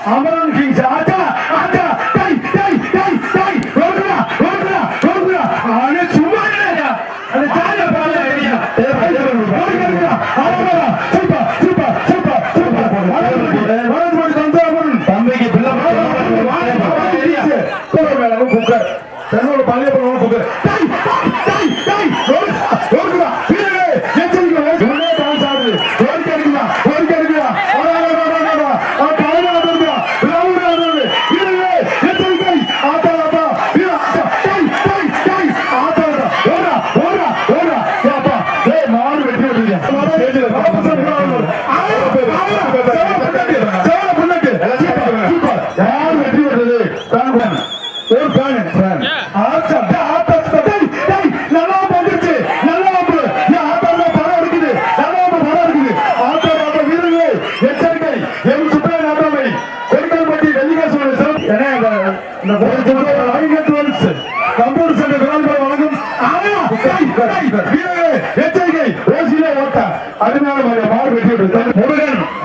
Amaran kings ஆட்டா ஆட்டா டை டை டை டை ரோடுடா ரோடுடா ரோடுடா ஆனே சும்மா இல்லையா அந்த தாய பால ஏரியா ரோடுடா அமரா சூப்பர் சூப்பர் சூப்பர் சூப்பர் வரது தந்தாமன் தம்பிக்கு பிள்ளை ஏரியா கோரமேல குக்கர் தன்னோட பழைய பண்ண குக்கர் டை டை டை ரோடுடா வீரே எச்சரிக்கை ஒண்ணே டான்ஸ் ஆடுது ரோடு கேக்குதா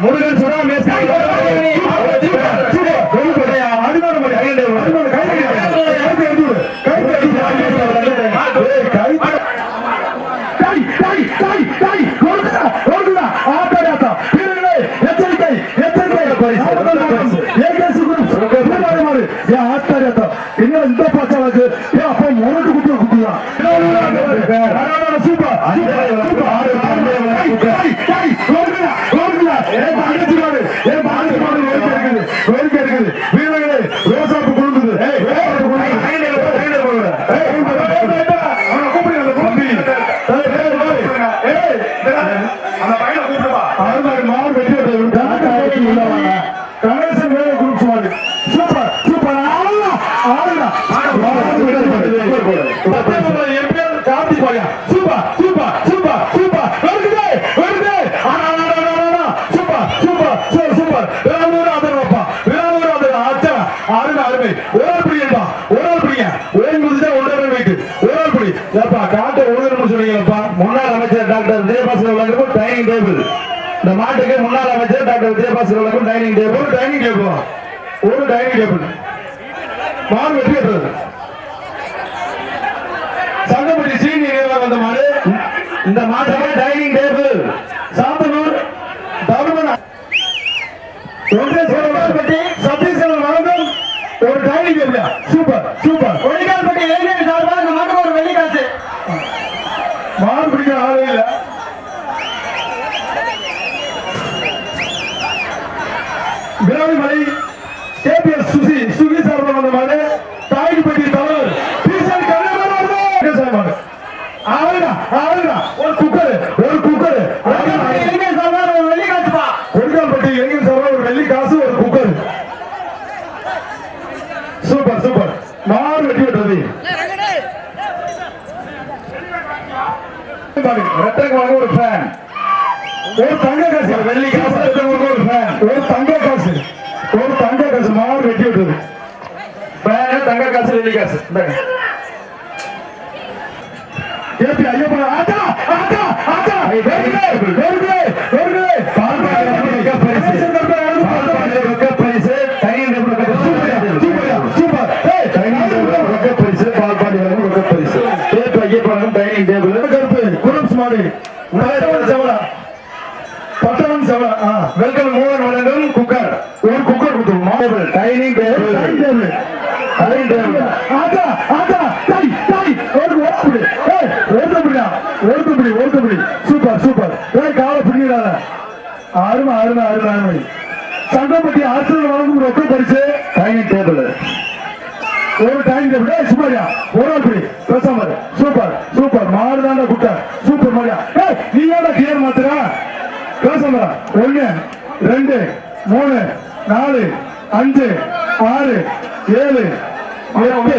முருகன் சுடாமே இந்த பாச்சாவுக்கு அப்ப முரட்டு குட்டியா குட்டியா சூப்பர் வீரர்களே ரோசாப்பு கொடுக்குது கணேசன் வேலை குரூப் சூப்பர் சூப்பர் கார்த்தி பாயா சூப்பர் சூப்பர் சூப்பர் சூப்பர் வருது வருது சூப்பர் சூப்பர் சூப்பர் விரானூர் ஆதரவப்பா விரானூர் ஆதரவு ஆச்சா அருமை அருமை ஒரு ஆள் பிடிக்கா ஒரு ஆள் பிடிங்க ஓய்வு முடிச்சுட்டா ஒன்றரை வைக்கு ஒரு ஆள் பிடி ஏப்பா காட்டை ஒழுங்கு சொன்னீங்கப்பா முன்னாள் அமைச்சர் டாக்டர் விஜயபாஸ்கர் வழங்கும் டைனிங் டேபிள் இந்த மாட்டுக்கு முன்னாள் அமைச்சர் டாக்டர் விஜயபாஸ்கர் வழங்கும் டைனிங் டேபிள் ஒரு டைனிங் டேபிள் மாடு வெற்றி பெற்றது சங்கப்பட்டி சீனி வந்த மாடு இந்த மாட்டுக்கு டைனிங் டேபிள் சாந்தனூர் தருமன் ஒன்றிய சத்தீஸ்வரன் வழங்கும் ஒரு டைனிங் டேபிள் சூப்பர் சூப்பர் ஒளிகால்பட்டி இளைஞர் சார்பாக இந்த மாட்டுக்கு ஒரு வெள்ளி காசு மாடு பிடிக்கிற ஆளே இல்லை விராலிமலை கேபிஎஸ் சுகி சார்பாக வந்த மாடு தாய்ப்பட்டி தலைவர் ஒரு குக்கர் இளைஞர் சார்பாக ஒரு வெள்ளி காசுப்பா கொடிகால்பட்டி இளைஞர் சார்பாக ஒரு வெள்ளி காசு ஒரு குக்கர் சூப்பர் சூப்பர் மாறு வெட்டி விட்டது ரெட்டங்க ஒரு ஃபேன் ஒரு தங்க காசு வெள்ளி காசு ஒரு ஃபேன் ஒரு தங்க காசு மாறு வெட்டி விட்டது ஃபேன் தங்க காசு வெள்ளி காசு கேபி ஐயப்பன் ஆட்டா ஆட்டா ஆட்டா பரிசு டைனிங் டேபிள் கருப்பு குரூப்ஸ் மாடு பட்டவன் செவலா வெல்கம் மூவர் வழங்கும் குக்கர் ஒரு குக்கர் கொடுத்துரும் டைனிங் டேபிள் ஆட்டா ஆட்டா டை டை ஒருத்தபடி சூப்பர் சூப்பர் கால பிடிக்கிறாங்க அருமை அருமை அருமை அருமை சங்கப்பட்டி ஆசிரியர் வழங்கும் ரொக்க பரிசு டைனிங் டேபிள் ஒரு டைனிங் டேபிள் சுமாரியா ஒரு ஆள் படி பேசாம சூப்பர் சூப்பர் மாறுதாண்ட குட்டை சூப்பர் மாரியா நீ ஏடா கிளியர் மாத்துறா பேசாம 1 2 3 4 5 6 7 8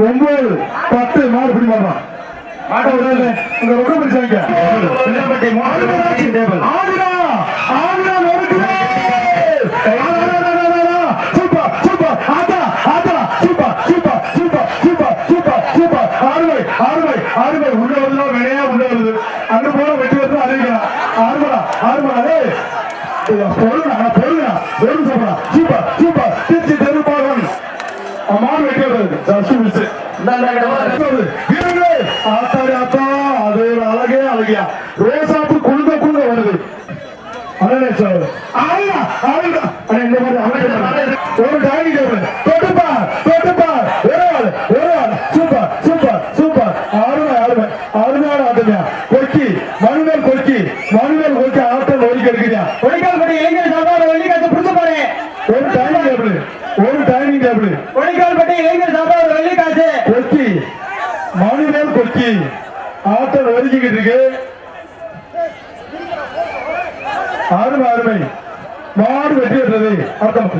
9 10 மாடு பிடி மாறா உங்க ரொக்க பிடிச்சாங்க சூப்பர் சூப்பர் ஆட்டா ஆட்டா super super super super super super ஆறுமை ஆறுமை ஆறுமை உள்ள வருதா வினையா உள்ள வருது அங்க போல வெட்டி வந்து அறிவிக்கலாம் ஆறுமடா ஆறுமடா பொருளா பொருளா பொருள் சாப்பிடா சூப்பர் சூப்பர் ஒரு டைனிங் டேபிள் தொட்டுப்பா ஒரு ஆள் சூப்பர் சூப்பர் சூப்பர் அருமையான ஆட்டம்யா கொக்கி மனுவேல் கொக்கி ஆட்டம் ஒதுக்கி எடுக்குறியா ஒழிக்கால் பட்டி இளைஞர் சார்பாக வெள்ளிக்காசு புடிச்சு பாரு ஒரு டைனிங் டேபிள் ஒழிக்கால் பட்டி இளைஞர் சார்பாக வெள்ளிக்காசு கொக்கி மனுவேல் கொக்கி ஆட்டம் ஒதுக்கிட்டு இருக்கு அருமை மாடு வெற்றி பெற்றது அர்த்தம்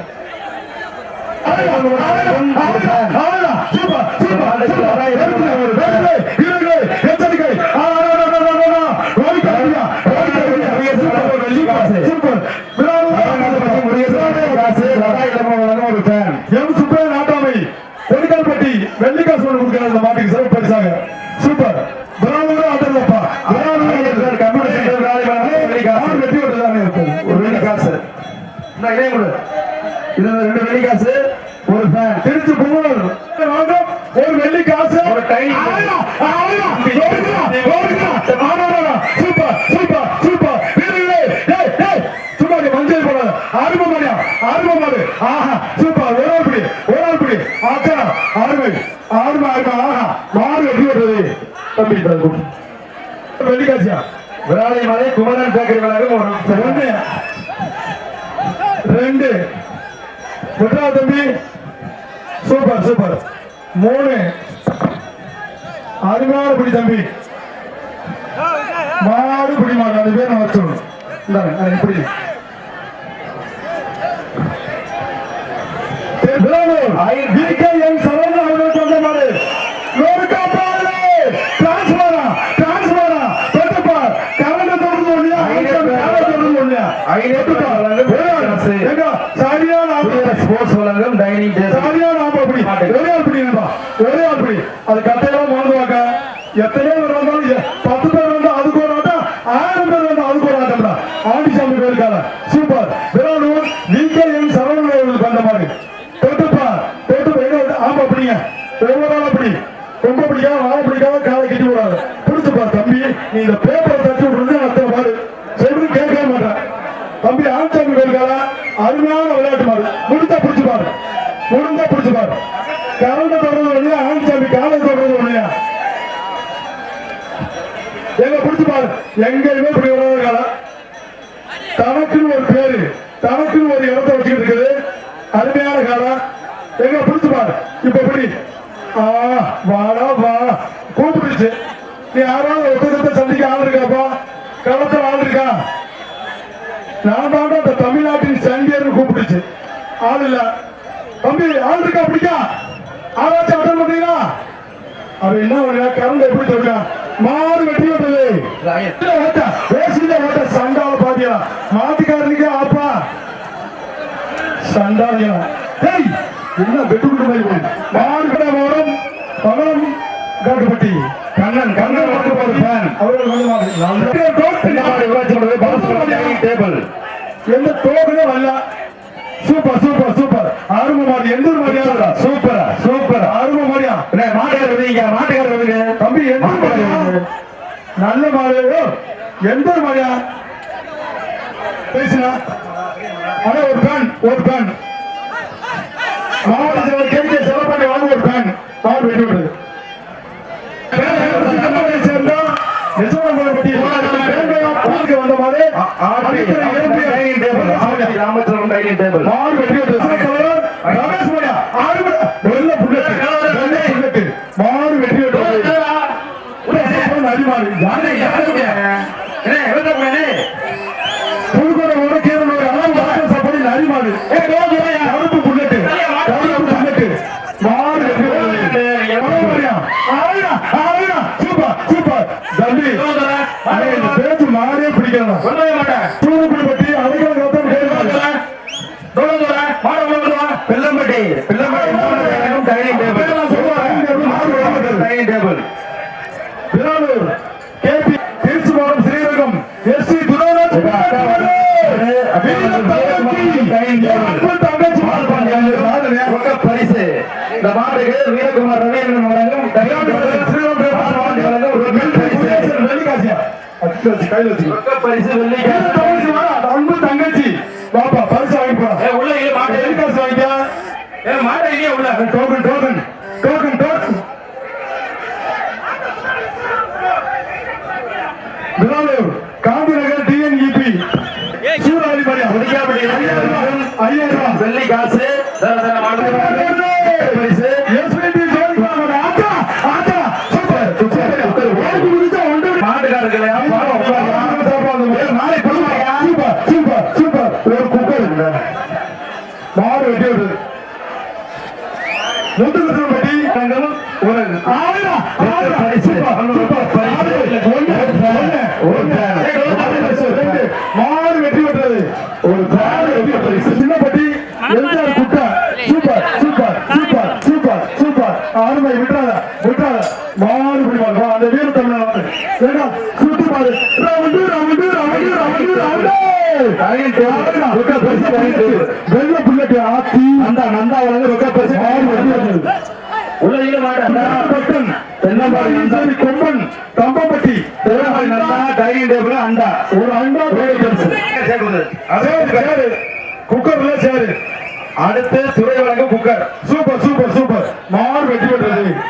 பொலிக்கால்பட்டி வெள்ளிக்காசு கொடுக்கிற அந்த மாட்டுக்கு சிறப்பு பரிசாக சூப்பர் பிராமணர் ஆட்டப்பா வெற்றி பெற்றதாக இருக்கும் ஒரு வெள்ளிக்காசு இது 2 வெள்ளிக்காசு ஒரு ஃபேன் திருச்சி புகழ் ஒரு வெள்ளிக்காசு ஒரு சூப்பர் சூப்பர் சூப்பர் சும்மா மஞ்சள் போடாது ஆர்வமாடு ஆஹா சூப்பர் ஒரு ஆள் பிடி ஆச்சா ஆர்மை ஆஹா மாடு வெற்றி பெற்றது தம்பி வெள்ளிக்காசியா விராலி மலை குமரன் பேக்கரி வளாகம் 2 விட்ரா தம்பி சூப்பர் 3 அருமையான பிடி தம்பி மாடு பிடி மாடு அது பேர் நான் வச்சிடணும் பிடி அது கட்டையெல்லாம் மறந்துவாங்க எத்தனையோ பேர் வந்தாலும் 10 பேர் வந்து அதுக்கு ஒரு ஆட்டம் 1000 பேர் வந்து அதுக்கு ஒரு ஆட்டம் ஆண்டிசாமி பேருக்கால சூப்பர் விரானூர் VKM சரவணன் வந்த மாதிரி தொட்டுப்பா ஆமா அப்படிங்க ஒவ்வொரு ஆள் அப்படி ரொம்ப பிடிக்காம வாழ பிடிக்காம காலை கட்டி விடாது பிடிச்சுப்பா தம்பி நீ இந்த பேப்பரை தட்டி விடுறது அத்தனை பாரு சொல்றது கேட்கவே மாட்டேன் தம்பி ஆண்டிசாமி பேருக்கால அருமையான விளையாட்டு மாறு முடிஞ்சா பிடிச்சுப்பாரு கரண்ட தொடர்ந்து இல்லையா ஆண்டிசாமி காலை தொடர்ந்து இல்லையா எங்க பிடிச்சு பாரு எங்கேயுமே இப்படி வராத காலம் தனக்குன்னு ஒரு பேரு தனக்குன்னு ஒரு இடத்தை வச்சுக்கிட்டு இருக்குது அருமையான காலம் எங்க பிடிச்சு பாரு இப்ப எப்படி வாடா வா கூப்பிடுச்சு நீ யாராவது ஒருத்தத்தை சந்திக்க ஆள் இருக்காப்பா களத்தில் ஆள் இருக்கா நான் தான் அந்த தமிழ்நாட்டின் சண்டியர்னு கூப்பிடுச்சு ஆள் இல்ல தம்பி ஆள் இருக்கா பிடிக்கா ஆராய்ச்சி அட்டன் பண்றீங்களா அவ என்ன கரண்ட் எப்படி சொல்றா மாறு வெட்டி விட்டது சண்டால பாத்தியா மாட்டுக்காரனுக்கு ஆப்பா சண்டாலியா என்ன வெட்டு விட்டு மாறு கடை மோடம் பகலம் காட்டுப்பட்டி கண்ணன் அவர்கள் எந்த டோக்கனே வரல சூப்பர் அருமை மாடி எந்த ஒரு மாடியா சூப்பர் அருமை மாடியா மாட்டுக்காரர் தம்பி நல்ல மாடு எந்த ஒரு மாடியா பேசுனா ஆனா ஒரு பேன் மாவட்டத்தில் கேட்க செலப்பாட்டி வாங்க ஒரு பேன் மாடு வெட்டி விடுறது வந்த மாதிரி ராமச்சந்திரன் டைனிங் டேபிள் மாடு வெட்டி ரமேஷ் மணியா மாடு வெட்டி புதுக்கோட கேரள சப்படி நரிமாடு கருப்பு புல்லட்டு மாடு சூப்பர் தம்பி பேச்சு மாறே பிடிக்கலாம் Thoothukudi Pillampatti dining table Viranur KP Tiruchi மாவட்டம் ஸ்ரீரங்கம் SC பரிசு இந்த மாட்டுக்கு வீரகுமார் ரவீந்திரன் வழங்கும் அன்பு தங்கச்சி பாப்பா பரிசு வாங்கி போறா உள்ள மாட்டு வாங்கிக்க வெள்ளி காசு பரிசு மாட்டுக்காரர்களையா ஒரு குக்கர் மாடு வெட்டி விடுறது முத்துக்கட்டி ஒரு மாடு வெட்டி விட்டுறது ஒரு சின்னப்பட்டி எம்ஜிஆர் குட்டா super super super super super அருமை விட்டுறாத விட்டுறாத மாடு பிடிப்பாங்க அந்த வீர தமிழ் சுத்தி பாரு round round round round round வெள்ள புள்ளக்கு ஆத்தி அந்த நந்தா வளர்ந்து ரொக்க பரிசு உலகில மாடு தென்னம்பாடி கொம்பன் கம்பப்பட்டி நந்தா டைனிங் டேபிள் அண்டா ஒரு அண்டா சேர்க்குது அதே சேரு குக்கர்ல சேரு அடுத்து துறை வழங்க குக்கர் சூப்பர் சூப்பர் சூப்பர் மாடு வெட்டி விடுறது